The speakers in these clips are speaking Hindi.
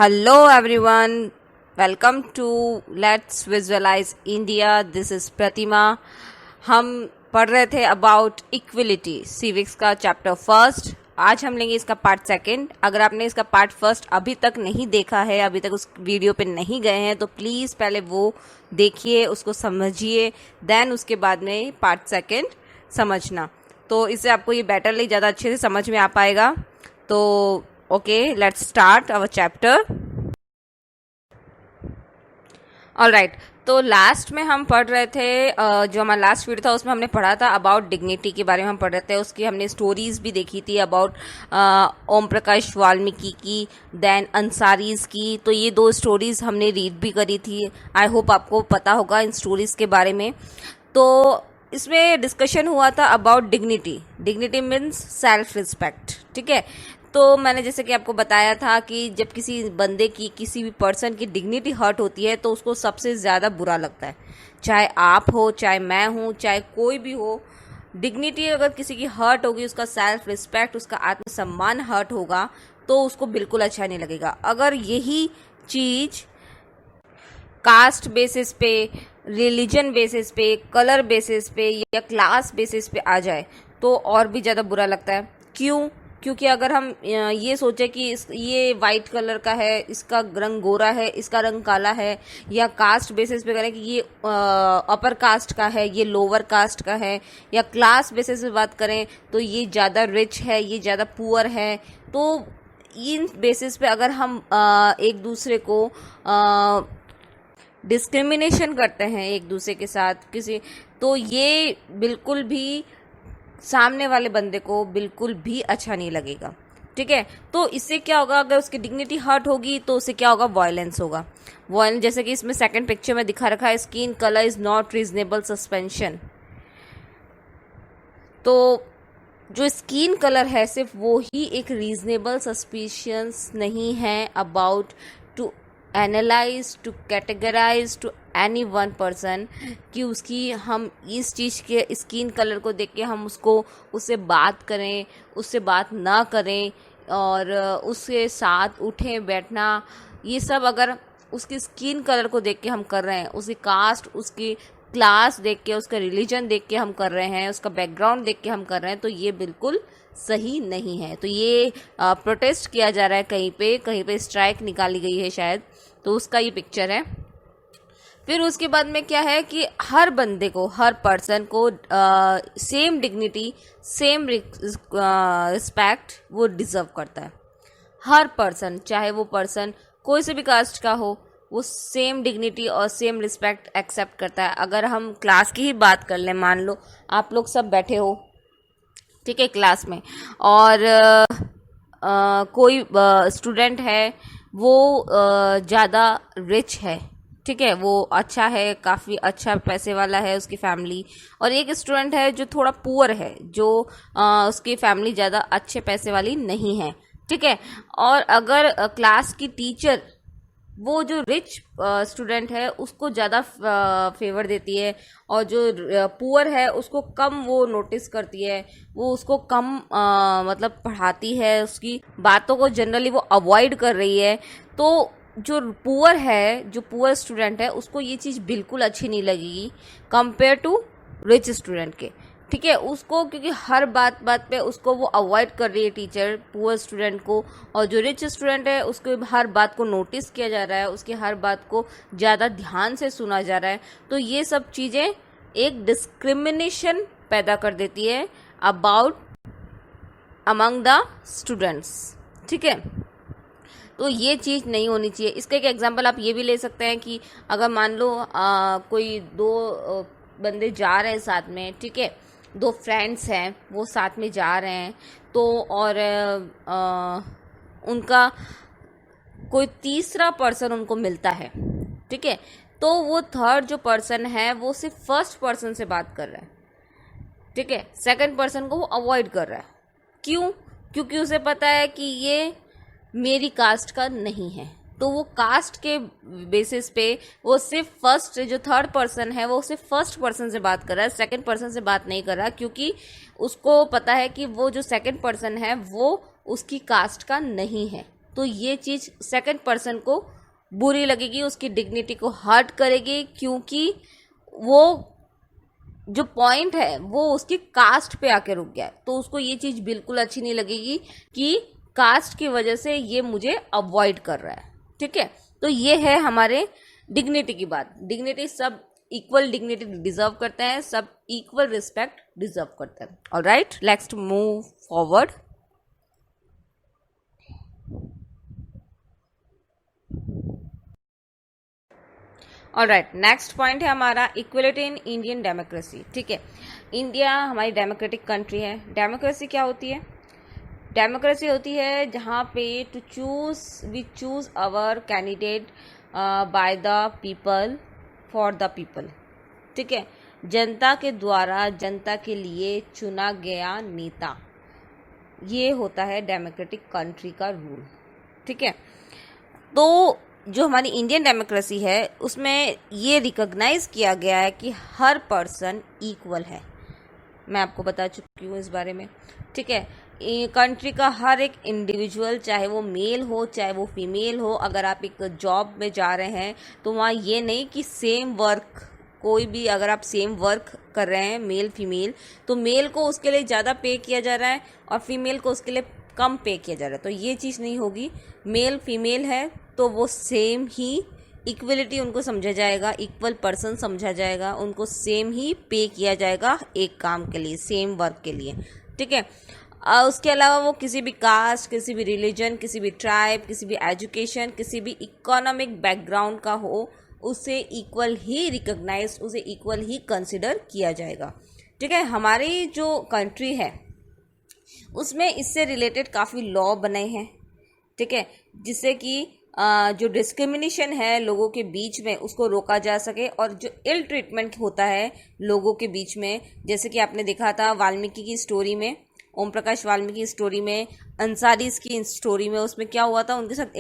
Hello everyone, welcome to Let's Visualize India. This is Pratima. हम पढ़ रहे थे अबाउट इक्वलिटी सिविक्स का चैप्टर फर्स्ट. आज हम लेंगे इसका पार्ट सेकंड. अगर आपने इसका पार्ट फर्स्ट अभी तक नहीं देखा है, अभी तक उस वीडियो पे नहीं गए हैं, तो प्लीज़ पहले वो देखिए, उसको समझिए, देन उसके बाद में पार्ट सेकंड समझना. तो इससे आपको ये बेटरली ज़्यादा अच्छे से समझ में आ पाएगा. तो okay, let's start our chapter. Alright, तो लास्ट में हम पढ़ रहे थे, जो हमारा लास्ट वीडियो था उसमें हमने पढ़ा था अबाउट डिग्निटी के बारे में. हम पढ़ रहे थे, उसकी हमने स्टोरीज भी देखी थी अबाउट ओम प्रकाश वाल्मीकि की, देन अंसारीज की. तो ये दो स्टोरीज हमने रीड भी करी थी. आई होप आपको पता होगा इन स्टोरीज के बारे में. तो इसमें डिस्कशन हुआ था about dignity. Dignity means self respect. ठीक है, तो मैंने जैसे कि आपको बताया था कि जब किसी बंदे की, किसी भी पर्सन की डिग्निटी हर्ट होती है तो उसको सबसे ज़्यादा बुरा लगता है. चाहे आप हो, चाहे मैं हूँ, चाहे कोई भी हो, डिग्निटी अगर किसी की हर्ट होगी, उसका सेल्फ रिस्पेक्ट, उसका आत्मसम्मान हर्ट होगा तो उसको बिल्कुल अच्छा नहीं लगेगा. अगर यही चीज़ कास्ट बेसिस पे, रिलीजन बेसिस पे, कलर बेसिस पे या क्लास बेसिस पे आ जाए तो और भी ज़्यादा बुरा लगता है. क्यों? क्योंकि अगर हम ये सोचे कि ये वाइट कलर का है, इसका रंग गोरा है, इसका रंग काला है, या कास्ट बेसिस पे करें कि ये अपर कास्ट का है, ये लोअर कास्ट का है, या क्लास बेसिस पे बात करें तो ये ज़्यादा रिच है, ये ज़्यादा पुअर है, तो इन बेसिस पे अगर हम एक दूसरे को डिस्क्रिमिनेशन करते हैं एक दूसरे के साथ किसी, तो ये बिल्कुल भी सामने वाले बंदे को बिल्कुल भी अच्छा नहीं लगेगा. ठीक है, तो इससे क्या होगा, अगर उसकी डिग्निटी हर्ट होगी तो उससे क्या होगा, वायलेंस होगा. वायलेंस जैसे कि इसमें सेकंड पिक्चर में दिखा रखा है, skin colour is not reasonable suspension. तो जो स्किन कलर है सिर्फ वो ही एक रीजनेबल सस्पिशंस नहीं है about to analyze, to categorize to any one person, कि उसकी हम इस चीज़ के स्किन कलर को देख के हम उससे बात करें, उससे बात ना करें और उसके साथ उठें बैठना, ये सब अगर उसकी स्किन कलर को देख के हम कर रहे हैं, उसकी कास्ट, उसकी क्लास देख के, उसका रिलीजन देख के हम कर रहे हैं, उसका बैकग्राउंड देख के हम कर रहे हैं, तो ये बिल्कुल सही नहीं है. तो ये प्रोटेस्ट किया जा रहा है, कहीं पे स्ट्राइक निकाली गई है शायद, तो उसका ये पिक्चर है. फिर उसके बाद में क्या है कि हर बंदे को, हर पर्सन को सेम डिग्निटी, सेम रिस्पेक्ट वो डिजर्व करता है. हर पर्सन, चाहे वो पर्सन कोई से भी कास्ट का हो, वो सेम डिग्निटी और सेम रिस्पेक्ट एक्सेप्ट करता है. अगर हम क्लास की ही बात कर लें, मान लो आप लोग सब बैठे हो, ठीक है, क्लास में, और कोई स्टूडेंट है, वो ज़्यादा रिच है, ठीक है, वो अच्छा है, काफ़ी अच्छा पैसे वाला है उसकी फैमिली, और एक स्टूडेंट है जो थोड़ा पुअर है, जो उसकी फैमिली ज़्यादा अच्छे पैसे वाली नहीं है. ठीक है, और अगर क्लास की टीचर वो जो रिच स्टूडेंट है उसको ज़्यादा फेवर देती है, और जो पुअर है उसको कम वो नोटिस करती है, वो उसको कम मतलब पढ़ाती है, उसकी बातों को जनरली वो अवॉइड कर रही है, तो जो पुअर है, जो पुअर स्टूडेंट है, उसको ये चीज़ बिल्कुल अच्छी नहीं लगेगी कंपेयर टू रिच स्टूडेंट के. ठीक है, उसको क्योंकि हर बात पे उसको वो अवॉइड कर रही है टीचर, पुअर स्टूडेंट को, और जो रिच स्टूडेंट है उसको हर बात को नोटिस किया जा रहा है, उसकी हर बात को ज़्यादा ध्यान से सुना जा रहा है. तो ये सब चीज़ें एक डिस्क्रिमिनेशन पैदा कर देती है अबाउट अमंग द स्टूडेंट्स. ठीक है, तो ये चीज़ नहीं होनी चाहिए. इसका एक एग्जांपल आप ये भी ले सकते हैं कि अगर मान लो कोई दो बंदे जा रहे हैं साथ में, ठीक है, दो फ्रेंड्स हैं, वो साथ में जा रहे हैं, तो और उनका कोई तीसरा पर्सन उनको मिलता है, ठीक है, तो वो थर्ड जो पर्सन है वो सिर्फ फर्स्ट पर्सन से बात कर रहा है. ठीक है, सेकंड पर्सन को वो अवॉइड कर रहा है. क्यों? क्योंकि उसे पता है कि ये मेरी कास्ट का नहीं है, तो वो कास्ट के बेसिस पे वो सिर्फ फर्स्ट, जो थर्ड पर्सन है वो सिर्फ फर्स्ट पर्सन से बात कर रहा है, सेकंड पर्सन से बात नहीं कर रहा, क्योंकि उसको पता है कि वो जो सेकंड पर्सन है वो उसकी कास्ट का नहीं है. तो ये चीज़ सेकंड पर्सन को बुरी लगेगी, उसकी डिग्निटी को हर्ट करेगी, क्योंकि वो जो पॉइंट है वो उसकी कास्ट पे आके रुक गया। तो उसको ये चीज़ बिल्कुल अच्छी नहीं लगेगी कि कास्ट की वजह से ये मुझे अवॉइड कर रहा है। ठीक है, तो ये है हमारे डिग्निटी की बात। डिग्निटी, सब इक्वल डिग्निटी डिजर्व करते हैं, सब इक्वल रिस्पेक्ट डिजर्व करते हैं। Alright, let's move forward. Alright, next point है हमारा इक्वलिटी इन इंडियन डेमोक्रेसी। ठीक है, इंडिया हमारी डेमोक्रेटिक कंट्री है। डेमोक्रेसी क्या होती है? डेमोक्रेसी होती है जहाँ पे we choose our candidate by the people for the people. ठीक है, जनता के द्वारा जनता के लिए चुना गया नेता, ये होता है डेमोक्रेटिक कंट्री का रूल। ठीक है, तो जो हमारी इंडियन डेमोक्रेसी है उसमें ये रिकॉग्नाइज किया गया है कि हर पर्सन इक्वल है। मैं आपको बता चुकी हूँ इस बारे में। ठीक है, कंट्री का हर एक इंडिविजुअल, चाहे वो मेल हो चाहे वो फीमेल हो, अगर आप एक जॉब में जा रहे हैं तो वहाँ ये नहीं कि सेम वर्क, कोई भी अगर आप सेम वर्क कर रहे हैं मेल फीमेल, तो मेल को उसके लिए ज़्यादा पे किया जा रहा है और फीमेल को उसके लिए कम पे किया जा रहा है, तो ये चीज़ नहीं होगी। मेल फीमेल है तो वो सेम ही इक्वलिटी उनको समझा जाएगा, इक्वल पर्सन समझा जाएगा, उनको सेम ही पे किया जाएगा एक काम के लिए, सेम वर्क के लिए। ठीक है, उसके अलावा वो किसी भी कास्ट, किसी भी रिलीजन, किसी भी ट्राइब, किसी भी एजुकेशन, किसी भी इकोनॉमिक बैकग्राउंड का हो, उसे इक्वल ही रिकॉग्नाइज, उसे इक्वल ही कंसिडर किया जाएगा। ठीक है, हमारी जो कंट्री है उसमें इससे रिलेटेड काफ़ी लॉ बने हैं। ठीक है, जिससे कि जो डिस्क्रिमिनेशन है लोगों के बीच में उसको रोका जा सके, और जो इल ट्रीटमेंट होता है लोगों के बीच में, जैसे कि आपने देखा था वाल्मीकि की स्टोरी में, ओम प्रकाश वाल्मीकि की स्टोरी में, अंसारीज की स्टोरी में, उसमें क्या हुआ था, उनके साथ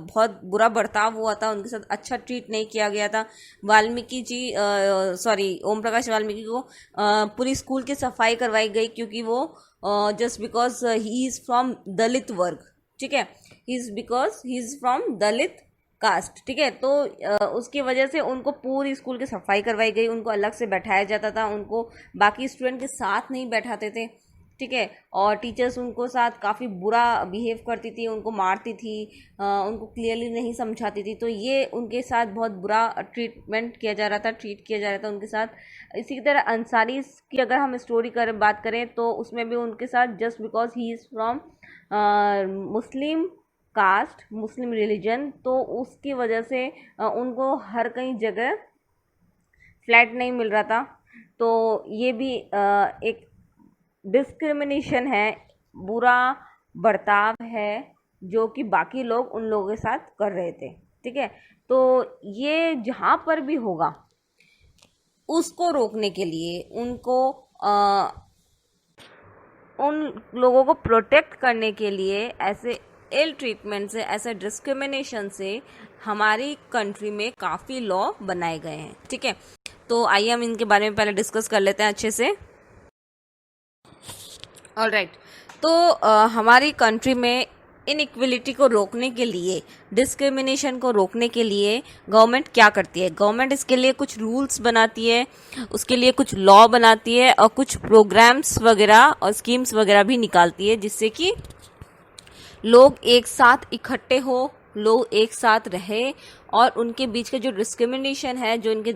बहुत बुरा बर्ताव हुआ था, उनके साथ अच्छा ट्रीट नहीं किया गया था। वाल्मीकि जी ओम प्रकाश वाल्मीकि को पूरी स्कूल की सफाई करवाई गई, क्योंकि वो just because he is from Dalit वर्ग। ठीक है, he is from Dalit caste. ठीक है, तो उसकी वजह से उनको पूरी स्कूल की सफाई करवाई गई, उनको अलग से बैठाया जाता था, उनको बाकी स्टूडेंट के साथ नहीं बैठाते थे। ठीक है, और टीचर्स उनको साथ काफ़ी बुरा बिहेव करती थी, उनको मारती थी, उनको क्लियरली नहीं समझाती थी, तो ये उनके साथ बहुत बुरा ट्रीट किया जा रहा था उनके साथ। इसी की तरह अंसारी की अगर हम स्टोरी बात करें तो उसमें भी उनके साथ just because he is from Muslim caste, Muslim religion, तो उसकी वजह से उनको हर कहीं जगह फ्लैट नहीं मिल रहा था। तो ये भी एक डिस्क्रिमिनेशन है, बुरा बर्ताव है जो कि बाकी लोग उन लोगों के साथ कर रहे थे। ठीक है, तो ये जहाँ पर भी होगा उसको रोकने के लिए, उनको उन लोगों को प्रोटेक्ट करने के लिए ऐसे इल ट्रीटमेंट से, ऐसे डिस्क्रिमिनेशन से हमारी कंट्री में काफ़ी लॉ बनाए गए हैं। ठीक है, तो आइए हम इनके बारे में पहले डिस्कस कर लेते हैं अच्छे से। ऑलराइट, तो हमारी कंट्री में इनइक्वलिटी को रोकने के लिए, डिस्क्रिमिनेशन को रोकने के लिए गवर्नमेंट क्या करती है? गवर्नमेंट इसके लिए कुछ रूल्स बनाती है, उसके लिए कुछ लॉ बनाती है और कुछ प्रोग्राम्स वगैरह और स्कीम्स वगैरह भी निकालती है, जिससे कि लोग एक साथ इकट्ठे हो, लोग एक साथ रहे और उनके बीच का जो डिस्क्रिमिनेशन है, जो इनके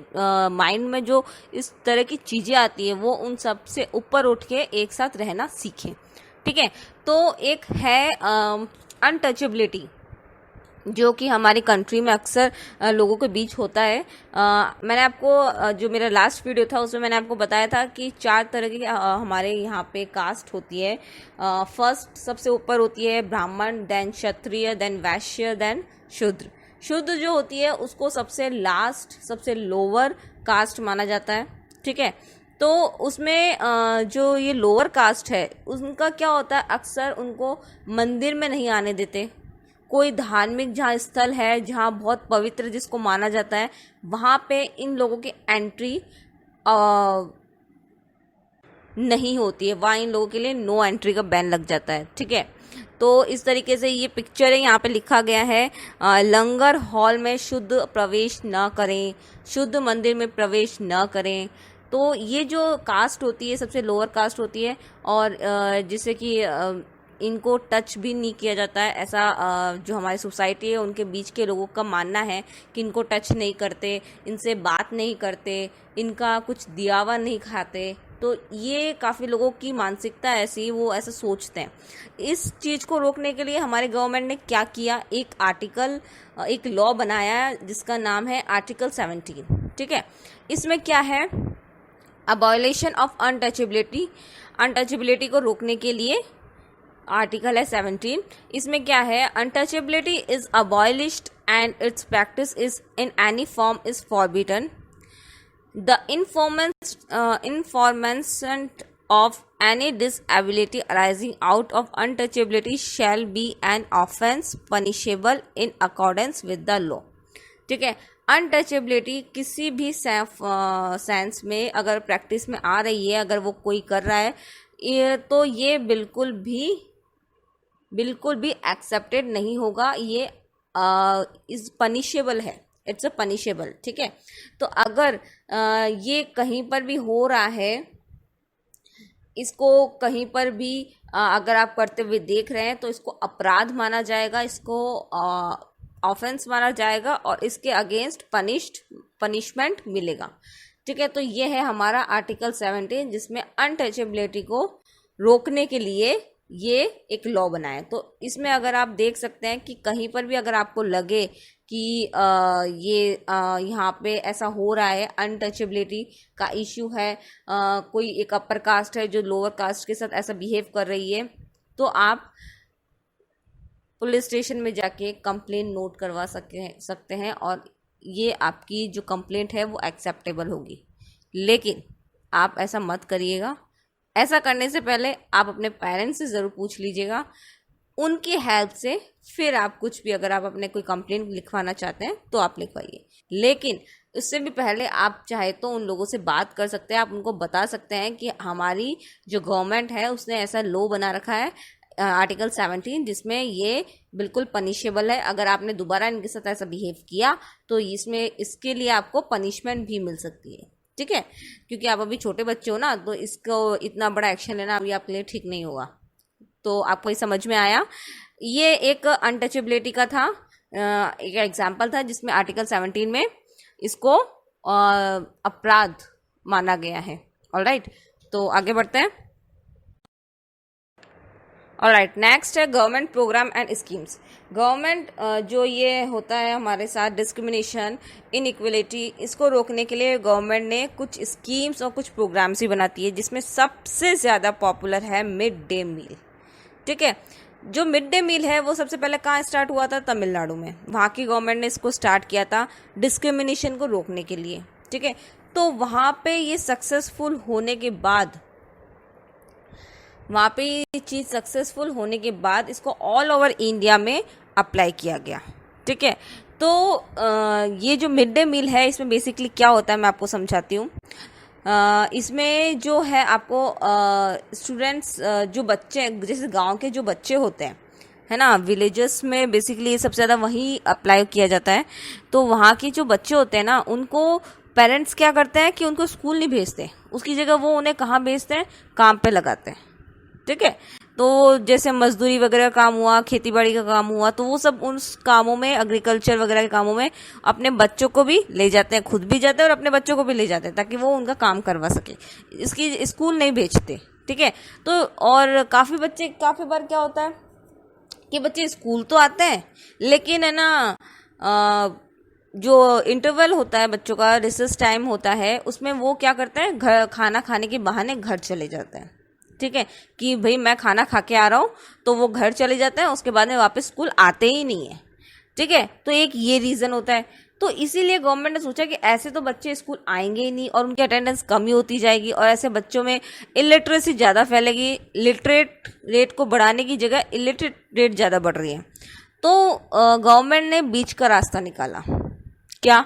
माइंड में जो इस तरह की चीज़ें आती है, वो उन सब से ऊपर उठ के एक साथ रहना सीखें। ठीक है, तो एक है अनटचेबिलिटी, जो कि हमारी कंट्री में अक्सर लोगों के बीच होता है। मैंने आपको जो मेरा लास्ट वीडियो था उसमें मैंने आपको बताया था कि 4 तरह की हमारे यहाँ पे कास्ट होती है। फर्स्ट सबसे ऊपर होती है ब्राह्मण, देन क्षत्रिय, देन वैश्य, देन शूद्र। शूद्र जो होती है उसको सबसे लास्ट, सबसे लोअर कास्ट माना जाता है। ठीक है, तो उसमें जो ये लोअर कास्ट है उनका क्या होता है, अक्सर उनको मंदिर में नहीं आने देते। कोई धार्मिक जहाँ स्थल है, जहाँ बहुत पवित्र जिसको माना जाता है, वहाँ पे इन लोगों की एंट्री नहीं होती है, वहाँ इन लोगों के लिए नो एंट्री का बैन लग जाता है। ठीक है, तो इस तरीके से ये पिक्चर है, यहाँ पे लिखा गया है लंगर हॉल में शुद्ध प्रवेश न करें, शुद्ध मंदिर में प्रवेश न करें। तो ये जो कास्ट होती है सबसे लोअर कास्ट होती है, और जिससे कि इनको टच भी नहीं किया जाता है, ऐसा जो हमारी सोसाइटी है उनके बीच के लोगों का मानना है कि इनको टच नहीं करते, इनसे बात नहीं करते, इनका कुछ दिया हुआ नहीं खाते। तो ये काफ़ी लोगों की मानसिकता ऐसी, वो ऐसा सोचते हैं। इस चीज़ को रोकने के लिए हमारे गवर्नमेंट ने क्या किया, एक लॉ बनाया जिसका नाम है आर्टिकल 17। ठीक है, इसमें क्या है, अबॉलिशन ऑफ अनटचेबिलिटी, अनटचेबिलिटी को रोकने के लिए आर्टिकल है 17। इसमें क्या है, untouchability is abolished and it's practice is in any form is forbidden. The enforcement of any disability arising out of untouchability shall be an offence punishable in accordance with the law। ठीक है, अनटचेबिलिटी किसी भी सेंस में अगर प्रैक्टिस में आ रही है, अगर वो कोई कर रहा है, तो ये बिल्कुल भी एक्सेप्टेड नहीं होगा, ये इज पनिशेबल है, इट्स अ पनिशेबल। ठीक है, तो अगर ये कहीं पर भी हो रहा है, इसको कहीं पर भी अगर आप करते हुए देख रहे हैं तो इसको अपराध माना जाएगा, इसको ऑफेंस माना जाएगा और इसके अगेंस्ट पनिशमेंट मिलेगा। ठीक है, तो ये है हमारा आर्टिकल 17 जिसमें अनटचेबिलिटी को रोकने के लिए ये एक लॉ बनाए। तो इसमें अगर आप देख सकते हैं कि कहीं पर भी अगर आपको लगे कि यहाँ पे ऐसा हो रहा है, अनटचेबिलिटी का इश्यू है, कोई एक अपर कास्ट है जो लोअर कास्ट के साथ ऐसा बिहेव कर रही है, तो आप पुलिस स्टेशन में जाके कंप्लेंट नोट करवा सकते हैं और ये आपकी जो कंप्लेंट है वो एक्सेप्टेबल होगी। लेकिन आप ऐसा मत करिएगा। ऐसा करने से पहले आप अपने पेरेंट्स से ज़रूर पूछ लीजिएगा, उनकी हेल्प से फिर आप कुछ भी, अगर आप अपने कोई कंप्लेंट लिखवाना चाहते हैं तो आप लिखवाइए। लेकिन उससे भी पहले आप चाहे तो उन लोगों से बात कर सकते हैं, आप उनको बता सकते हैं कि हमारी जो गवर्नमेंट है उसने ऐसा लॉ बना रखा है आर्टिकल 17 जिसमें ये बिल्कुल पनिशेबल है। अगर आपने दोबारा इनके साथ ऐसा बिहेव किया तो इसके लिए आपको पनिशमेंट भी मिल सकती है। ठीक है, क्योंकि आप अभी छोटे बच्चे हो ना, तो इसको इतना बड़ा एक्शन लेना अभी आपके लिए ठीक नहीं होगा। तो आपको ये समझ में आया, ये एक अनटचेबिलिटी का था, एक एग्जाम्पल था जिसमें आर्टिकल 17 में इसको अपराध माना गया है। ऑलराइट, तो आगे बढ़ते हैं। ऑलराइट, नेक्स्ट है government program and schemes. Government जो ये होता है हमारे साथ डिस्क्रिमिनेशन, इनइक्वलिटी, इसको रोकने के लिए गवर्नमेंट ने कुछ स्कीम्स और कुछ प्रोग्राम्स ही बनाती है, जिसमें सबसे ज़्यादा पॉपुलर है मिड डे मील। ठीक है, जो मिड डे मील है वो सबसे पहले कहाँ स्टार्ट हुआ था, तमिलनाडु में। वहाँ की गवर्नमेंट ने इसको स्टार्ट किया था डिस्क्रिमिनेशन को रोकने के लिए। ठीक है, तो वहाँ पे ये सक्सेसफुल होने के बाद, वहाँ पे ये चीज़ सक्सेसफुल होने के बाद इसको ऑल ओवर इंडिया में अप्लाई किया गया। ठीक है, तो ये जो मिड डे मील है इसमें बेसिकली क्या होता है मैं आपको समझाती हूँ। इसमें जो है आपको स्टूडेंट्स, जो बच्चे, जैसे गांव के जो बच्चे होते हैं, है ना, विलेजेस में बेसिकली ये सबसे ज़्यादा वही अप्लाई किया जाता है। तो वहाँ के जो बच्चे होते हैं ना, उनको पेरेंट्स क्या करते हैं कि उनको स्कूल नहीं भेजते, उसकी जगह वो उन्हें कहाँ भेजते हैं, काम पे लगाते हैं। ठीक है, तो जैसे मजदूरी वगैरह का काम हुआ, खेती बाड़ी का काम हुआ, तो वो सब उन कामों में, एग्रीकल्चर वगैरह के कामों में अपने बच्चों को भी ले जाते हैं, खुद भी जाते हैं और अपने बच्चों को भी ले जाते हैं, ताकि वो उनका काम करवा सके। इसकी स्कूल नहीं भेजते। ठीक है, तो और काफ़ी बार क्या होता है कि बच्चे स्कूल तो आते हैं, लेकिन है ना, जो इंटरवल होता है बच्चों का, रिसेस टाइम होता है, उसमें वो क्या करते हैं, घर खाना खाने के बहाने घर चले जाते हैं। ठीक है, कि भाई मैं खाना खा के आ रहा हूँ, तो वो घर चले जाते हैं, उसके बाद में वापस स्कूल आते ही नहीं है। ठीक है, तो एक ये रीज़न होता है। तो इसीलिए गवर्नमेंट ने सोचा कि ऐसे तो बच्चे स्कूल आएंगे ही नहीं और उनकी अटेंडेंस कम ही होती जाएगी और ऐसे बच्चों में इलिटरेसी ज़्यादा फैलेगी। लिटरेट रेट को बढ़ाने की जगह इलिटरेट रेट ज़्यादा बढ़ रही है। तो गवर्नमेंट ने बीच का रास्ता निकाला। क्या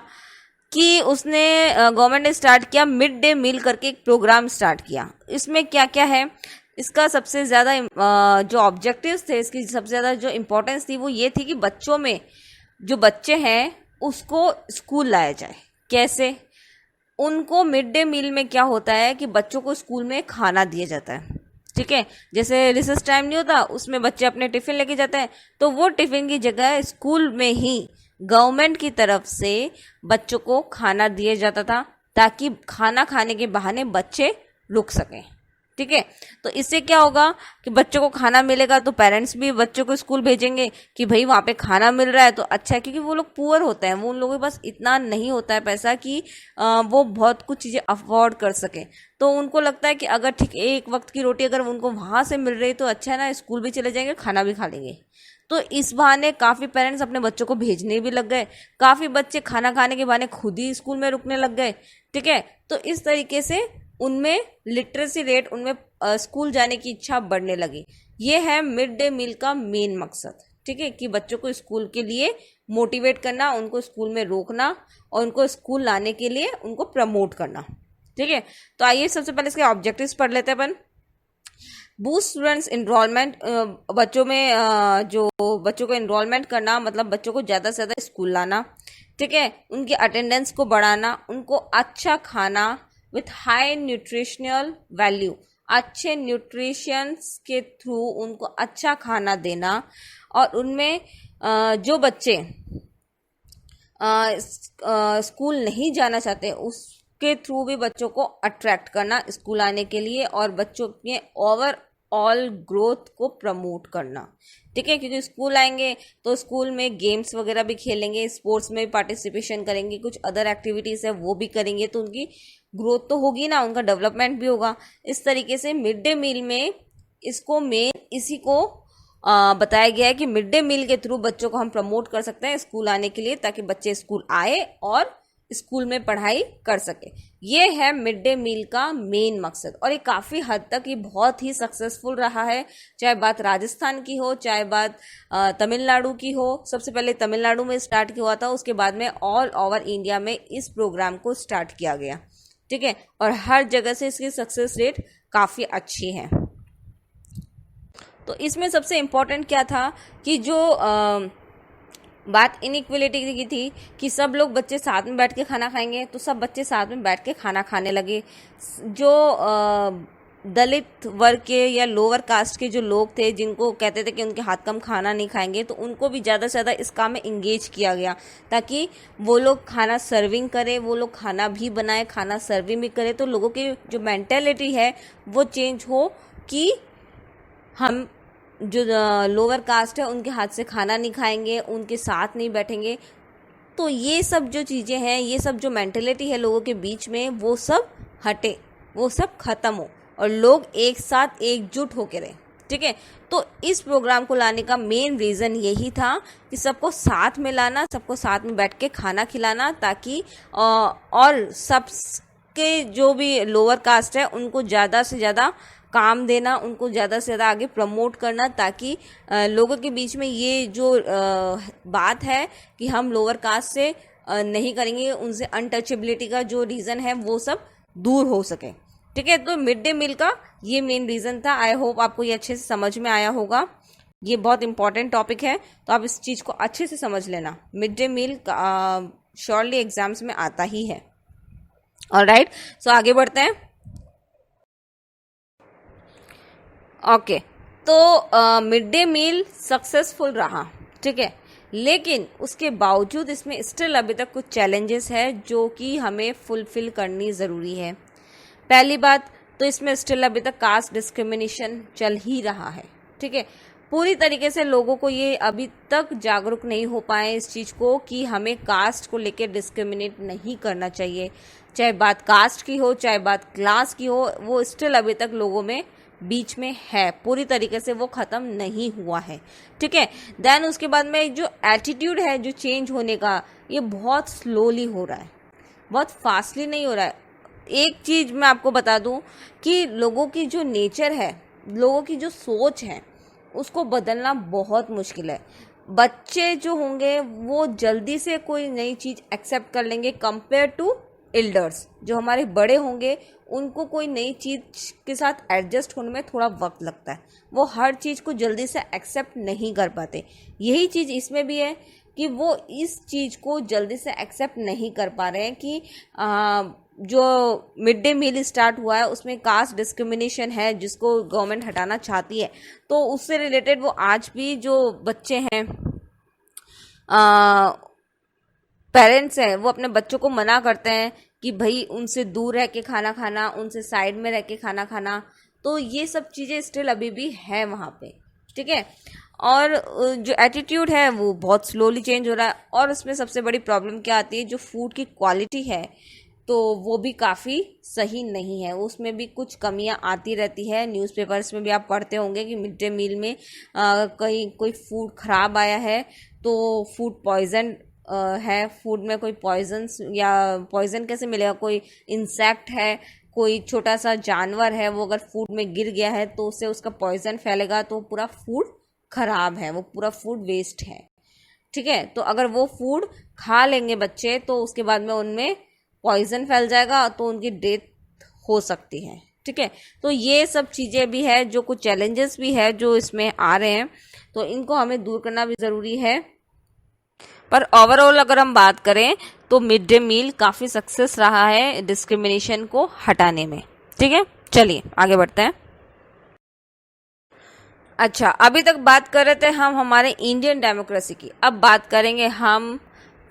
कि उसने गवर्नमेंट ने स्टार्ट किया मिड डे मील करके एक प्रोग्राम स्टार्ट किया। इसमें क्या क्या है, इसका सबसे ज़्यादा जो ऑब्जेक्टिव्स थे, इसकी सबसे ज़्यादा जो इम्पोर्टेंस थी वो ये थी कि बच्चों में जो बच्चे हैं उसको स्कूल लाया जाए। कैसे? उनको मिड डे मील में क्या होता है कि बच्चों को स्कूल में खाना दिया जाता है, ठीक है। जैसे रिसेस टाइम नहीं होता, उसमें बच्चे अपने टिफिन लेके जाते हैं, तो वो टिफिन की जगह स्कूल में ही गवर्नमेंट की तरफ से बच्चों को खाना दिया जाता था, ताकि खाना खाने के बहाने बच्चे रुक सकें, ठीक है। तो इससे क्या होगा कि बच्चों को खाना मिलेगा तो पेरेंट्स भी बच्चों को स्कूल भेजेंगे कि भाई वहाँ पे खाना मिल रहा है तो अच्छा है, क्योंकि वो लोग पुअर होते हैं, वो उन लोगों के पास इतना नहीं होता है पैसा कि वो बहुत कुछ चीज़ें अफोर्ड कर सकें। तो उनको लगता है कि अगर ठीक एक वक्त की रोटी अगर उनको वहाँ से मिल रही तो अच्छा है ना, स्कूल भी चले जाएंगे, खाना भी खा लेंगे। तो इस बहाने काफ़ी पेरेंट्स अपने बच्चों को भेजने भी लग गए, काफ़ी बच्चे खाना खाने के बहाने खुद ही स्कूल में रुकने लग गए, ठीक है। तो इस तरीके से उनमें लिटरेसी रेट, उनमें स्कूल जाने की इच्छा बढ़ने लगी। ये है मिड डे मील का मेन मकसद, ठीक है, कि बच्चों को स्कूल के लिए मोटिवेट करना, उनको स्कूल में रोकना और उनको स्कूल लाने के लिए उनको प्रमोट करना, ठीक है। तो आइए सबसे पहले इसके ऑब्जेक्टिव्स पढ़ लेते हैं अपन। बूस्ट स्टूडेंट्स इनरोलमेंट, बच्चों में जो बच्चों को इनरोलमेंट करना, मतलब बच्चों को ज़्यादा से ज़्यादा स्कूल लाना, ठीक है। उनकी अटेंडेंस को बढ़ाना, उनको अच्छा खाना विथ हाई न्यूट्रिशनल वैल्यू, अच्छे न्यूट्रिशंस के थ्रू उनको अच्छा खाना देना, और उनमें जो बच्चे स्कूल नहीं जाना चाहते उसके थ्रू भी बच्चों को अट्रैक्ट करना स्कूल आने के लिए, और बच्चों के ओवरऑल ग्रोथ को प्रमोट करना, ठीक है। क्योंकि स्कूल आएंगे तो स्कूल में गेम्स वगैरह भी खेलेंगे, स्पोर्ट्स में भी पार्टिसिपेशन करेंगे, कुछ अदर एक्टिविटीज़ है वो भी करेंगे, तो उनकी ग्रोथ तो होगी ना, उनका डेवलपमेंट भी होगा। इस तरीके से मिड डे मील में इसको मेन इसी को बताया गया है कि मिड डे मील के थ्रू बच्चों को हम प्रमोट कर सकते हैं स्कूल आने के लिए, ताकि बच्चे स्कूल आए और स्कूल में पढ़ाई कर सके। ये है मिड डे मील का मेन मकसद, और ये काफ़ी हद तक ये बहुत ही सक्सेसफुल रहा है, चाहे बात राजस्थान की हो, चाहे बात तमिलनाडु की हो। सबसे पहले तमिलनाडु में स्टार्ट हुआ था, उसके बाद में ऑल ओवर इंडिया में इस प्रोग्राम को स्टार्ट किया गया, ठीक है। और हर जगह से इसकी सक्सेस रेट काफ़ी अच्छी है। तो इसमें सबसे इम्पोर्टेंट क्या था कि जो बात इनइक्वलिटी की थी कि सब लोग बच्चे साथ में बैठ के खाना खाएंगे, तो सब बच्चे साथ में बैठ के खाना खाने लगे। जो दलित वर्ग के या लोअर कास्ट के जो लोग थे, जिनको कहते थे कि उनके हाथ का हम खाना नहीं खाएंगे, तो उनको भी ज़्यादा से ज़्यादा इस काम में इंगेज किया गया, ताकि वो लोग खाना सर्विंग करें, वो लोग खाना भी बनाए, खाना सर्विंग भी करें। तो लोगों की जो मेंटेलिटी है वो चेंज हो कि हम जो लोअर कास्ट है उनके हाथ से खाना नहीं खाएंगे, उनके साथ नहीं बैठेंगे। तो ये सब जो चीज़ें हैं, ये सब जो मेंटेलिटी है लोगों के बीच में, वो सब हटे, वो सब ख़त्म हो और लोग एक साथ एकजुट होकर रहे, ठीक है। तो इस प्रोग्राम को लाने का मेन रीज़न यही था कि सबको साथ में लाना, सबको साथ में बैठ के खाना खिलाना, ताकि और सबके जो भी लोअर कास्ट है उनको ज़्यादा से ज़्यादा काम देना, उनको ज़्यादा से ज़्यादा आगे प्रमोट करना, ताकि लोगों के बीच में ये जो बात है कि हम लोअर कास्ट से नहीं करेंगे, उनसे अनटचेबिलिटी का जो रीज़न है वो सब दूर हो सके, ठीक है। तो मिड डे मील का ये मेन रीज़न था। आई होप आपको ये अच्छे से समझ में आया होगा। ये बहुत इंपॉर्टेंट टॉपिक है, तो आप इस चीज़ को अच्छे से समझ लेना। Mid day meal surely exams में आता ही है। ऑलराइट, सो आगे बढ़ते हैं। ओके, तो मिड डे मील सक्सेसफुल रहा, ठीक है, लेकिन उसके बावजूद इसमें स्टिल अभी तक कुछ चैलेंजेस है जो कि हमें फुलफिल करनी ज़रूरी है। पहली बात तो इसमें स्टिल अभी तक कास्ट डिस्क्रिमिनेशन चल ही रहा है, ठीक है। पूरी तरीके से लोगों को ये अभी तक जागरूक नहीं हो पाए इस चीज़ को कि हमें कास्ट को लेकर डिस्क्रिमिनेट नहीं करना चाहिए, चाहे बात कास्ट की हो, चाहे बात क्लास की हो, वो स्टिल अभी तक लोगों में बीच में है, पूरी तरीके से वो ख़त्म नहीं हुआ है, ठीक है। देन उसके बाद में जो एटीट्यूड है जो चेंज होने का, ये बहुत स्लोली हो रहा है, बहुत फास्टली नहीं हो रहा है। एक चीज़ मैं आपको बता दूं कि लोगों की जो नेचर है, लोगों की जो सोच है, उसको बदलना बहुत मुश्किल है। बच्चे जो होंगे वो जल्दी से कोई नई चीज़ एक्सेप्ट कर लेंगे कंपेयर टू एल्डर्स। जो हमारे बड़े होंगे उनको कोई नई चीज़ के साथ एडजस्ट होने में थोड़ा वक्त लगता है, वो हर चीज़ को जल्दी से एक्सेप्ट नहीं कर पाते। यही चीज़ इसमें भी है कि वो इस चीज़ को जल्दी से एक्सेप्ट नहीं कर पा रहे हैं कि जो मिड डे मील स्टार्ट हुआ है उसमें कास्ट डिस्क्रिमिनेशन है जिसको गवर्नमेंट हटाना चाहती है। तो उससे रिलेटेड वो आज भी जो बच्चे हैं, पेरेंट्स हैं, वो अपने बच्चों को मना करते हैं कि भाई उनसे दूर रह के खाना खाना, उनसे साइड में रह के खाना खाना। तो ये सब चीज़ें स्टिल अभी भी है वहाँ पे, ठीक है। और जो एटीट्यूड है वो बहुत स्लोली चेंज हो रहा है। और उसमें सबसे बड़ी प्रॉब्लम क्या आती है, जो फूड की क्वालिटी है तो वो भी काफ़ी सही नहीं है, उसमें भी कुछ कमियां आती रहती है। न्यूज़पेपर्स में भी आप पढ़ते होंगे कि मिड डे मील में कहीं कोई फूड ख़राब आया है तो फूड पॉइजन है, फूड में कोई पॉइजन्स या पॉइजन कैसे मिलेगा, कोई इंसेक्ट है, कोई छोटा सा जानवर है, वो अगर फूड में गिर गया है तो उससे उसका पॉइजन फैलेगा तो पूरा फूड खराब है, वो पूरा फूड वेस्ट है, ठीक है। तो अगर वो फूड खा लेंगे बच्चे तो उसके बाद में उनमें पॉइजन फैल जाएगा तो उनकी डेथ हो सकती है, ठीक है। तो ये सब चीज़ें भी है, जो कुछ चैलेंजेस भी है जो इसमें आ रहे हैं, तो इनको हमें दूर करना भी ज़रूरी है। पर ओवरऑल अगर हम बात करें तो मिड डे मील काफ़ी सक्सेस रहा है डिस्क्रिमिनेशन को हटाने में, ठीक है। चलिए आगे बढ़ते हैं। अच्छा, अभी तक बात कर रहे थे हम हमारे इंडियन डेमोक्रेसी की, अब बात करेंगे हम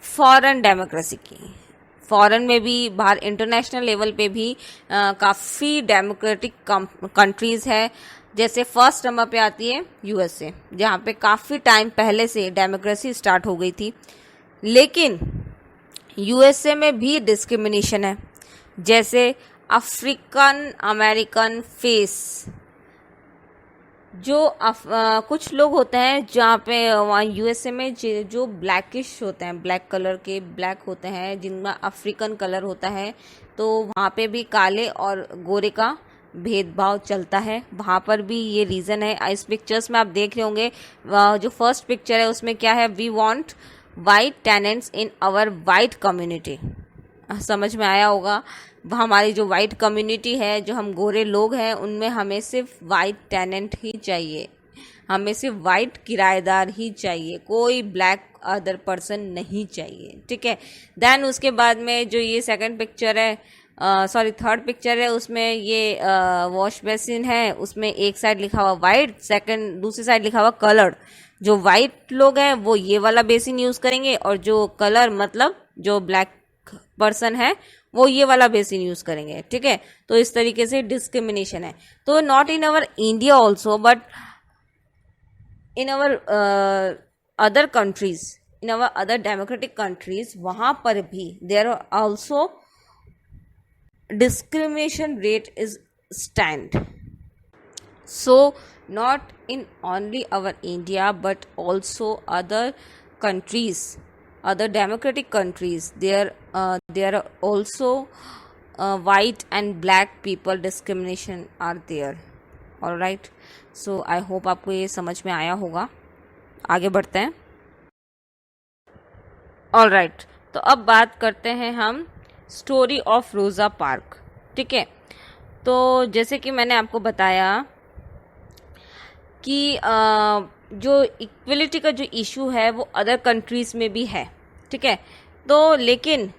फॉरेन डेमोक्रेसी की। फॉरेन में भी, बाहर इंटरनेशनल लेवल पे भी काफ़ी डेमोक्रेटिक कंट्रीज़ है। जैसे फर्स्ट नंबर पे आती है यूएसए, जहाँ पे काफ़ी टाइम पहले से डेमोक्रेसी स्टार्ट हो गई थी। लेकिन यूएसए में भी डिस्क्रिमिनेशन है। जैसे अफ्रीकन अमेरिकन फेस, जो कुछ लोग होते हैं जहाँ पे वहाँ यूएसए में जो ब्लैकिश होते हैं, ब्लैक कलर के ब्लैक होते हैं, जिनमें अफ्रीकन कलर होता है, तो वहाँ पे भी काले और गोरे का भेदभाव चलता है। वहाँ पर भी ये रीज़न है। इस पिक्चर्स में आप देख रहे होंगे, जो फर्स्ट पिक्चर है उसमें क्या है, we want white tenants in our white community. समझ में आया होगा, हमारी जो वाइट कम्युनिटी है, जो हम गोरे लोग हैं, उनमें हमें सिर्फ वाइट टेनेंट ही चाहिए, हमें सिर्फ वाइट किराएदार ही चाहिए, कोई ब्लैक अदर पर्सन नहीं चाहिए, ठीक है। देन उसके बाद में जो ये सेकंड पिक्चर है, थर्ड पिक्चर है, उसमें ये वॉश बेसिन है, उसमें एक साइड लिखा हुआ वाइट, दूसरी साइड लिखा हुआ कलर्ड। जो वाइट लोग हैं वो ये वाला बेसिन यूज़ करेंगे और जो कलर मतलब जो ब्लैक पर्सन है वो ये वाला बेसिन यूज करेंगे, ठीक है। तो इस तरीके से डिस्क्रिमिनेशन है। तो not in our India also, but in our other countries, in our other democratic countries, वहां पर भी there are also discrimination rate is stand. So not in only our India but also other countries, other democratic countries, there are also white and black people discrimination are there. All right, so I hope आपको ये समझ में आया होगा। आगे बढ़ते हैं। ऑल राइट, तो अब बात करते हैं हम स्टोरी ऑफ रोज़ा पार्क, ठीक है। तो जैसे कि मैंने आपको बताया कि जो इक्वलिटी का जो इशू है वो अदर कंट्रीज़ में भी है, ठीक है। तो लेकिन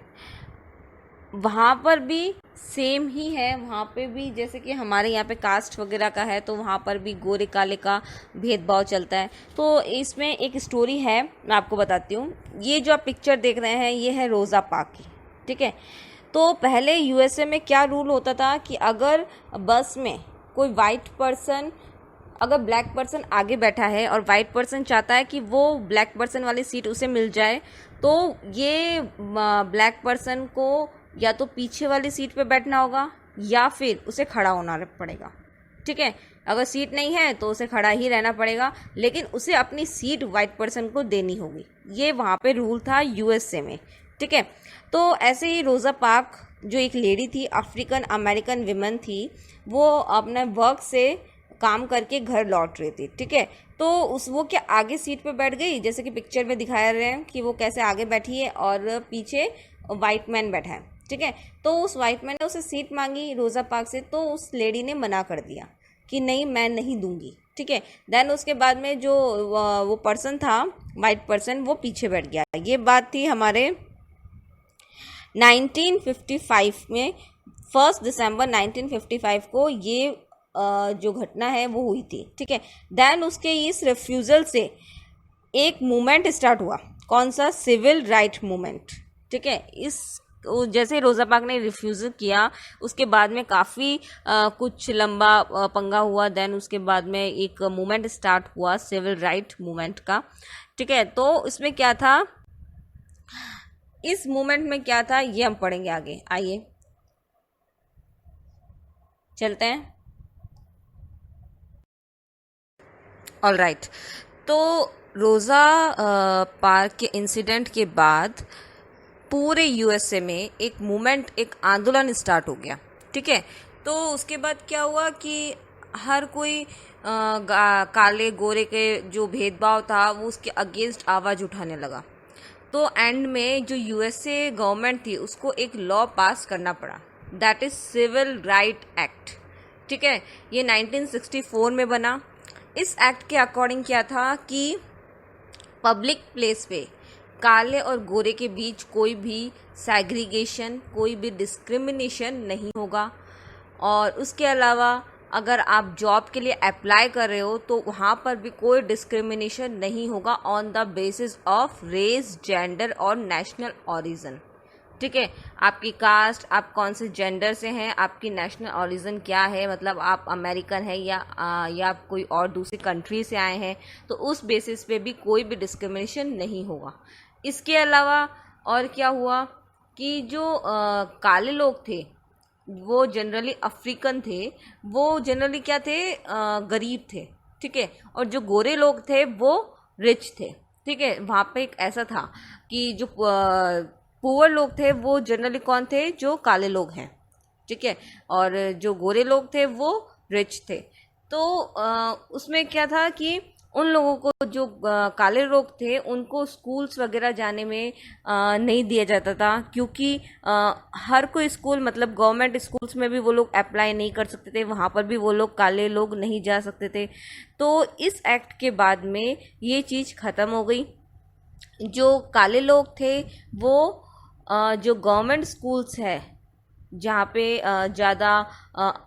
वहाँ पर भी सेम ही है, वहाँ पे भी जैसे कि हमारे यहाँ पे कास्ट वगैरह का है तो वहाँ पर भी गोरे काले का भेदभाव चलता है। तो इसमें एक स्टोरी है, मैं आपको बताती हूँ। ये जो आप पिक्चर देख रहे हैं ये है रोज़ा पार्क की, ठीक है। तो पहले यूएसए में क्या रूल होता था कि अगर बस में कोई वाइट पर्सन, अगर ब्लैक पर्सन आगे बैठा है और वाइट पर्सन चाहता है कि वो ब्लैक पर्सन वाली सीट उसे मिल जाए, तो ये ब्लैक पर्सन को या तो पीछे वाली सीट पे बैठना होगा या फिर उसे खड़ा होना पड़ेगा, ठीक है। अगर सीट नहीं है तो उसे खड़ा ही रहना पड़ेगा, लेकिन उसे अपनी सीट वाइट पर्सन को देनी होगी। ये वहाँ पे रूल था यूएसए में, ठीक है। तो ऐसे ही रोज़ा पार्क जो एक लेडी थी, अफ्रीकन अमेरिकन विमेन थी, वो अपने वर्क से काम करके घर लौट रही थी, ठीक है। तो वो क्या आगे सीट पे बैठ गई, जैसे कि पिक्चर में दिखाया रहे हैं कि वो कैसे आगे बैठी है और पीछे वाइट मैन बैठा है, ठीक है। तो उस वाइट मैन ने उसे सीट मांगी रोज़ा पार्क्स से, तो उस लेडी ने मना कर दिया कि नहीं, मैं नहीं दूंगी, ठीक है। देन उसके बाद में जो वो पर्सन था, वाइट पर्सन, वो पीछे बैठ गया। ये बात थी हमारे 1955 में, 1 दिसंबर 1955 को ये जो घटना है वो हुई थी, ठीक है। देन उसके इस रिफ्यूज़ल से एक मूवमेंट स्टार्ट हुआ। कौन सा? सिविल राइट मूवमेंट, ठीक है। इस जैसे रोज़ा पार्क ने रिफ्यूज़ल किया, उसके बाद में काफ़ी कुछ लंबा पंगा हुआ। देन उसके बाद में एक मूवमेंट स्टार्ट हुआ सिविल राइट मूवमेंट का, ठीक है। तो इसमें क्या था, इस मूवमेंट में क्या था, ये हम पढ़ेंगे आगे। आइए चलते हैं। ऑल राइट, तो रोज़ा पार्क के इंसिडेंट के बाद पूरे यूएसए में एक मूवमेंट, एक आंदोलन स्टार्ट हो गया, ठीक है। तो उसके बाद क्या हुआ कि हर कोई काले गोरे के जो भेदभाव था वो उसके अगेंस्ट आवाज़ उठाने लगा। तो एंड में जो यूएसए गवर्नमेंट थी उसको एक लॉ पास करना पड़ा, that is civil right act, ठीक है। ये 1964 में बना। इस एक्ट के अकॉर्डिंग क्या था कि पब्लिक प्लेस पे काले और गोरे के बीच कोई भी सेग्रीगेशन, कोई भी डिस्क्रिमिनेशन नहीं होगा। और उसके अलावा अगर आप जॉब के लिए अप्लाई कर रहे हो तो वहाँ पर भी कोई डिस्क्रिमिनेशन नहीं होगा on the basis of race, gender और नेशनल ओरिजिन, ठीक है। आपकी कास्ट, आप कौन से जेंडर से हैं, आपकी नेशनल ओरिजिन क्या है, मतलब आप अमेरिकन हैं या आप कोई और दूसरी कंट्री से आए हैं, तो उस बेसिस पे भी कोई भी डिस्क्रिमिनेशन नहीं होगा। इसके अलावा और क्या हुआ कि जो काले लोग थे वो जनरली अफ्रीकन थे, वो जनरली क्या थे, गरीब थे, ठीक है। और जो गोरे लोग थे वो रिच थे, ठीक है। वहाँ पे एक ऐसा था कि जो पुअर लोग थे वो जनरली कौन थे, जो काले लोग हैं, ठीक है। और जो गोरे लोग थे वो रिच थे। तो उसमें क्या था कि उन लोगों को जो काले लोग थे उनको स्कूल्स वगैरह जाने में नहीं दिया जाता था, क्योंकि हर कोई स्कूल, मतलब गवर्नमेंट स्कूल्स में भी वो लोग अप्लाई नहीं कर सकते थे, वहाँ पर भी वो लोग काले लोग नहीं जा सकते थे। तो इस एक्ट के बाद में ये चीज़ ख़त्म हो गई। जो काले लोग थे वो जो गवर्नमेंट स्कूल्स है जहाँ पे ज़्यादा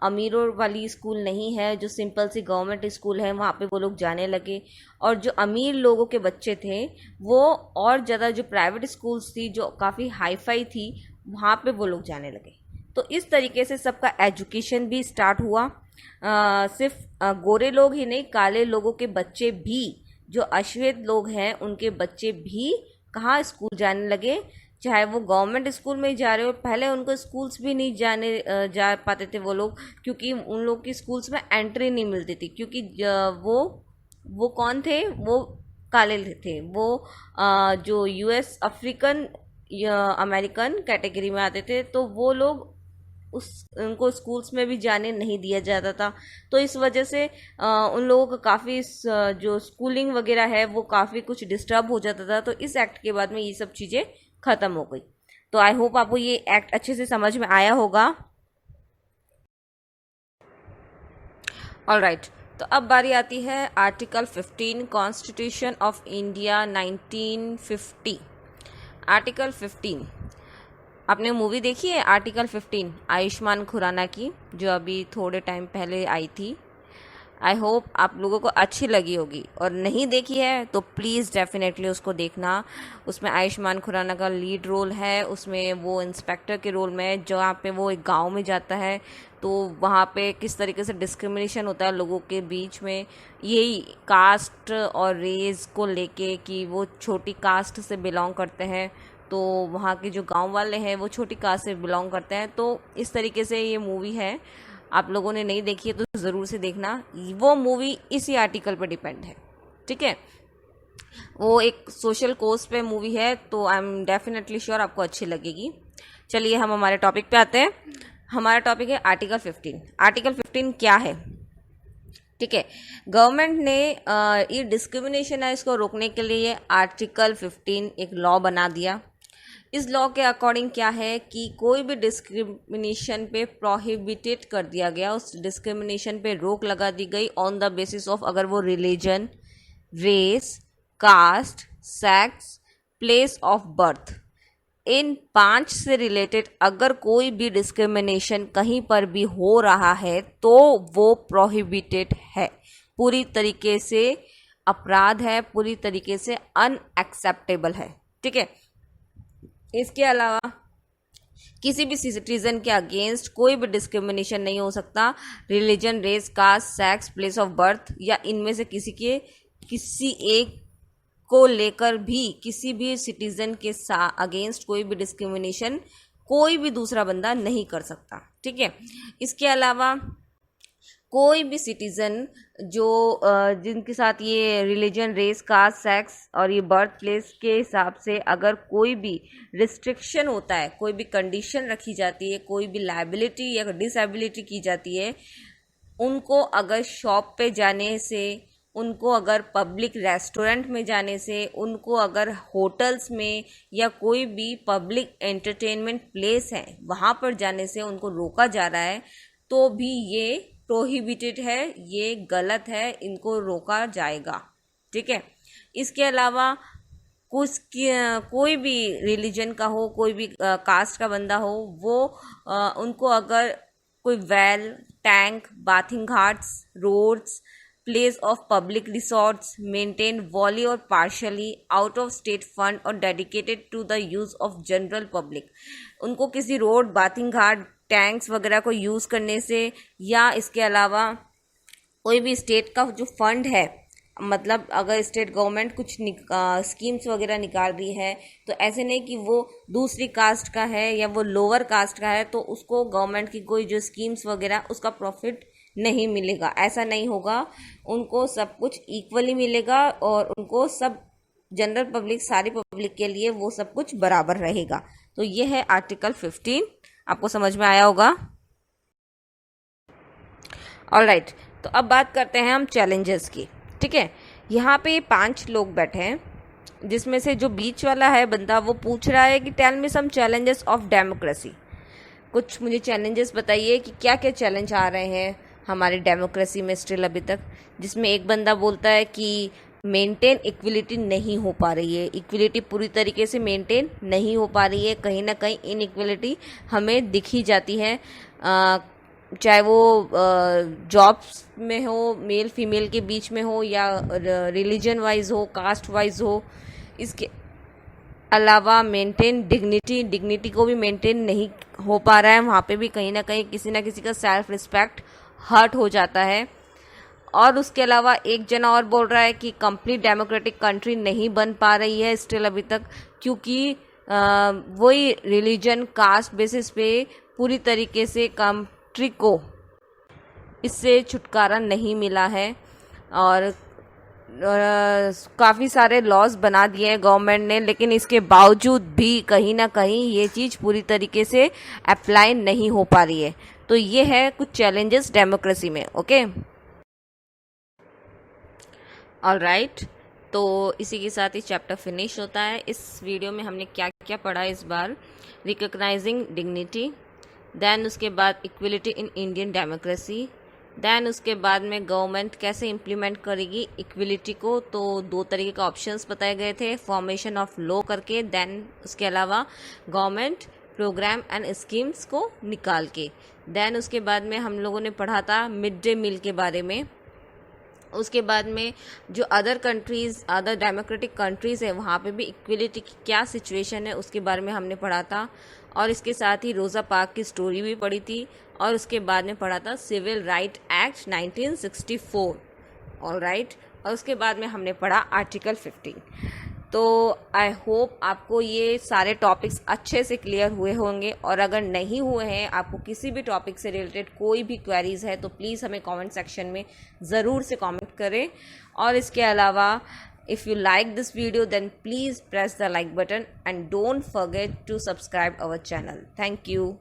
अमीरों वाली स्कूल नहीं है, जो सिंपल सी गवर्नमेंट स्कूल है, वहाँ पे वो लोग जाने लगे। और जो अमीर लोगों के बच्चे थे वो और ज़्यादा जो प्राइवेट स्कूल्स थी जो काफ़ी हाई फाई थी, वहाँ पे वो लोग जाने लगे। तो इस तरीके से सबका एजुकेशन भी स्टार्ट हुआ। सिर्फ गोरे लोग ही नहीं, काले लोगों के बच्चे भी, जो अश्वेत लोग हैं उनके बच्चे भी कहाँ स्कूल जाने लगे, चाहे वो गवर्नमेंट स्कूल में ही जा रहे हो। पहले उनको स्कूल्स भी नहीं जा पाते थे वो लोग, क्योंकि उन लोग की स्कूल्स में एंट्री नहीं मिलती थी, क्योंकि वो कौन थे, वो काले थे। वो जो यूएस अफ्रीकन या अमेरिकन कैटेगरी में आते थे, तो वो लोग उनको स्कूल्स में भी जाने नहीं दिया जाता था। तो इस वजह से उन लोगों का काफ़ी जो स्कूलिंग वगैरह है वो काफ़ी कुछ डिस्टर्ब हो जाता था। तो इस एक्ट के बाद में ये सब चीज़ें ख़त्म हो गई। तो आई होप आपको ये एक्ट अच्छे से समझ में आया होगा। ऑल राइट, तो अब बारी आती है article 15 constitution of India 1950। Article 15, आपने मूवी देखी है आर्टिकल 15 आयुष्मान खुराना की, जो अभी थोड़े टाइम पहले आई थी। आई होप आप लोगों को अच्छी लगी होगी, और नहीं देखी है तो प्लीज़ डेफिनेटली उसको देखना। उसमें आयुष्मान खुराना का लीड रोल है, उसमें वो इंस्पेक्टर के रोल में है, जहाँ पे वो एक गांव में जाता है, तो वहाँ पे किस तरीके से डिस्क्रिमिनेशन होता है लोगों के बीच में, यही कास्ट और रेस को लेके कि वो छोटी कास्ट से बिलोंग करते हैं, तो वहाँ के जो गांव वाले हैं वो छोटी कास्ट से बिलोंग करते हैं। तो इस तरीके से ये मूवी है। आप लोगों ने नहीं देखी है तो ज़रूर से देखना। वो मूवी इसी आर्टिकल पर डिपेंड है, ठीक है। वो एक सोशल कोज पे मूवी है, तो आई एम डेफिनेटली श्योर आपको अच्छी लगेगी। चलिए हम हमारे टॉपिक पे आते हैं। हमारा टॉपिक है आर्टिकल 15। आर्टिकल 15 क्या है, ठीक है। गवर्नमेंट ने ये डिस्क्रिमिनेशन है इसको रोकने के लिए आर्टिकल 15 एक लॉ बना दिया। इस लॉ के अकॉर्डिंग क्या है कि कोई भी डिस्क्रिमिनेशन पे प्रोहिबिटेड कर दिया गया, उस डिस्क्रिमिनेशन पे रोक लगा दी गई ऑन द बेसिस ऑफ अगर वो religion, race, caste, sex, place of birth, इन 5 से रिलेटेड अगर कोई भी डिस्क्रिमिनेशन कहीं पर भी हो रहा है तो वो प्रोहिबिटेड है, पूरी तरीके से अपराध है, पूरी तरीके से अनएक्सेप्टेबल है। ठीक है। इसके अलावा किसी भी सिटीजन के अगेंस्ट कोई भी डिस्क्रिमिनेशन नहीं हो सकता religion, race, caste, sex, place of birth या इनमें से किसी एक को लेकर भी किसी भी सिटीजन के अगेंस्ट कोई भी डिस्क्रिमिनेशन कोई भी दूसरा बंदा नहीं कर सकता। ठीक है। इसके अलावा कोई भी सिटीजन जो जिनके साथ ये रिलीजन, रेस, कास्ट, सेक्स और ये बर्थ प्लेस के हिसाब से अगर कोई भी रिस्ट्रिक्शन होता है, कोई भी कंडीशन रखी जाती है, कोई भी लायबिलिटी या डिसेबिलिटी की जाती है, उनको अगर शॉप पे जाने से, उनको अगर पब्लिक रेस्टोरेंट में जाने से, उनको अगर होटल्स में या कोई भी पब्लिक एंटरटेनमेंट प्लेस है वहाँ पर जाने से उनको रोका जा रहा है तो भी ये प्रोहिबिटेड है, ये गलत है, इनको रोका जाएगा। ठीक है। इसके अलावा कोई भी रिलीजन का हो, कोई भी कास्ट का बंदा हो, वो उनको अगर कोई well, tank, bathing ghats, roads, place of public resorts maintain wholly और partly out of state fund और dedicated to the use of general public, उनको किसी रोड, बाथिंग घाट, टैंक्स वगैरह को यूज़ करने से या इसके अलावा कोई भी स्टेट का जो फंड है, मतलब अगर स्टेट गवर्नमेंट कुछ स्कीम्स वगैरह निकाल रही है तो ऐसे नहीं कि वो दूसरी कास्ट का है या वो लोअर कास्ट का है तो उसको गवर्नमेंट की कोई जो स्कीम्स वगैरह उसका प्रॉफिट नहीं मिलेगा, ऐसा नहीं होगा। उनको सब कुछ इक्वली मिलेगा और उनको सब जनरल पब्लिक, सारी पब्लिक के लिए वो सब कुछ बराबर रहेगा। तो ये है आर्टिकल 15, आपको समझ में आया होगा। ऑलराइट, तो अब बात करते हैं हम चैलेंजेस की। ठीक है। यहाँ पे 5 लोग बैठे हैं जिसमें से जो बीच वाला है बंदा वो पूछ रहा है कि tell me some challenges of democracy, कुछ मुझे चैलेंजेस बताइए कि क्या क्या चैलेंज आ रहे हैं हमारी डेमोक्रेसी में स्टिल अभी तक। जिसमें एक बंदा बोलता है कि मेंटेन इक्विलिटी नहीं हो पा रही है, इक्विलिटी पूरी तरीके से मेंटेन नहीं हो पा रही है, कहीं ना कहीं इनइक्विलिटी हमें दिखी जाती है, चाहे वो जॉब्स में हो, मेल फीमेल के बीच में हो या रिलीजन वाइज हो, कास्ट वाइज हो। इसके अलावा मेंटेन डिग्निटी को भी मेंटेन नहीं हो पा रहा है, वहाँ पे भी कहीं ना कहीं किसी ना किसी का सेल्फ रिस्पेक्ट हर्ट हो जाता है। और उसके अलावा एक जना और बोल रहा है कि कंप्लीट डेमोक्रेटिक कंट्री नहीं बन पा रही है स्टिल अभी तक, क्योंकि वही रिलीजन, कास्ट बेसिस पे पूरी तरीके से कंट्री को इससे छुटकारा नहीं मिला है और काफ़ी सारे लॉज बना दिए हैं गवर्नमेंट ने, लेकिन इसके बावजूद भी कहीं ना कहीं ये चीज़ पूरी तरीके से अप्लाई नहीं हो पा रही है। तो ये है कुछ चैलेंजेस डेमोक्रेसी में। ओके, ऑलराइट, तो इसी के साथ ही चैप्टर फिनिश होता है। इस वीडियो में हमने क्या क्या पढ़ा इस बार, रिकॉग्नाइजिंग डिग्निटी, देन उसके बाद equality in Indian democracy, then उसके बाद में गवर्नमेंट कैसे इम्प्लीमेंट करेगी इक्वलिटी को, तो 2 तरीके का ऑप्शंस बताए गए थे, फॉर्मेशन ऑफ लॉ करके, देन उसके अलावा गवर्नमेंट प्रोग्राम एंड स्कीम्स को निकाल के, देन उसके बाद में हम लोगों ने पढ़ा था मिड डे मील के बारे में। उसके बाद में जो other countries, other democratic countries है वहाँ पे भी इक्वलिटी की क्या सिचुएशन है उसके बारे में हमने पढ़ा था। और इसके साथ ही रोज़ा पार्क की स्टोरी भी पढ़ी थी और उसके बाद में पढ़ा था सिविल राइट एक्ट 1964। ऑलराइट, और उसके बाद में हमने पढ़ा आर्टिकल 15। तो आई होप आपको ये सारे टॉपिक्स अच्छे से क्लियर हुए होंगे, और अगर नहीं हुए हैं, आपको किसी भी टॉपिक से रिलेटेड कोई भी क्वेरीज है तो प्लीज़ हमें कमेंट सेक्शन में ज़रूर से कमेंट करें। और इसके अलावा if you like this video then please press the like button and don't forget to subscribe our channel. Thank you.